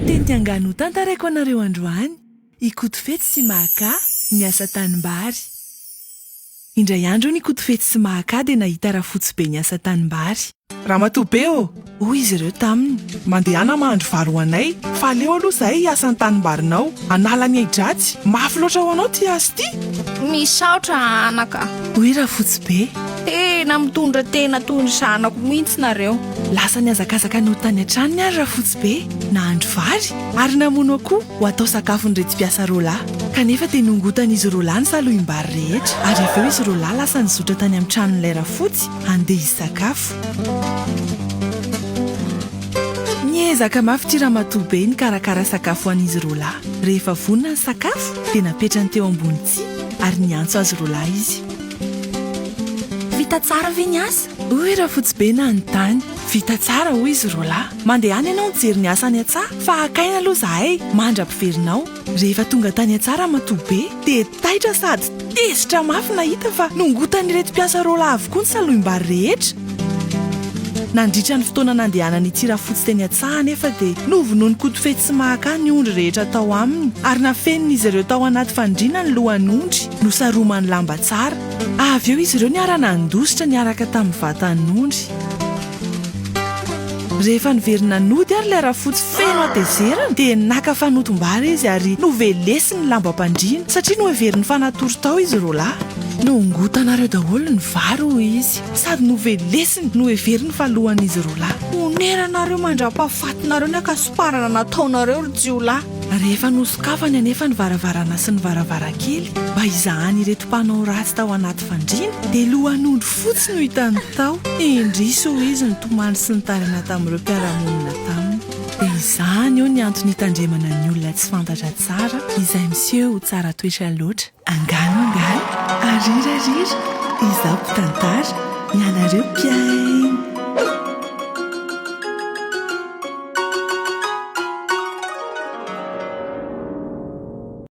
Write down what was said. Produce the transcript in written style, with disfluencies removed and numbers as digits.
Lohateny tiangano tantaraiko anareo androany, i Kotofetsy sy Makà niasa tanimbary. Indray andro ny Kotofetsy sy Makà dia nahita rahafotsy be niasa tanimbary. Ramatoa be Hoy izy ireo taminy, mandehana mahandro vary ho anay, fa leo aloha zahay hiasa ny tanimbarinao, anala ny aidratsy, mafy loatra ho anao ty asa ty. Misaotra anaka. hoy rahafotsy be. Tena mitondra tena toy ny zanako mihitsy nareo. Lasa niazakazaka ny ho tany an-trano ny ary rahafotsy be, nahandro vary ary namono akoho ho atao sakafo ny reti-piasa roalahy. Kanefa dia nongotan'izy roalahy ny salohim-bary rehetra, ary avy eo izy roalahy lasa nizotra tany amin'ny tranon'ilay rahafotsy handeha hisakafo. Niezaka mafy ty ramatoa be ny karakara sakafo an'izy roalahy. Rehefa vonona ny sakafo dia napetrany teo ambony tsihy ary niantso azy roalahy izy. Vita tsara ve niasa? Hoy rahafotsy be nanontany. Vita tsara hoy izy roalahy. Mandeha any ianao nijery ny asa any an-tsaha, fa akaina aloha zahay mandra-piverinao. Rehefa tonga tany an-tsaha ramatoa be dia taitra sady tezitra mafy nahita fa nongotany reti-piasa roalahy avokoa ny salohim-bary rehetra. Nandritra ny fotoana nandehanany ity rahafotsy teny an-tsaha anefa dia novonoiny Kotofetsy sy Makà ny ondry rehetra tao aminy ary nafeniny izy ireo tao anaty fandriana ny lohan'ondry nosaromany lamba tsara. Avy eo izy ireo niarana nandositra niaraka tamin'ny vatan'ondry. Rehefa niverina nody ary ilay rahafotsy feno atezerana dia naka fanotom-bary izy ary novelesiny ny lambam-pandriana satria noheveriny fanatory tao izy roalahy. Nongotanareo daholo ny vary hoy izy, sady novelesiny noheveriny fa lohan'izy roalahy. Oneranareo mandra-pahafatinareo ny akasiparana nataonareo ry jiolahy. Rehefa nosokafany anefa ny varavarana sy ny varavarankely mba hizahany ireto mpanao ratsy tao anaty fandriana dia lohan'ondry fotsy no hitany tao. Indrisy hoy izy ny tomany sy ny tarina tamin'ireo mpiara-monina taminy. Dia izany eo ny antony hitandremana ny olona tsy fantatra tsara, izay miseho tsara toetra loatra. Angano, arirarira, izaho mpitantara, ny anareo mpiaina.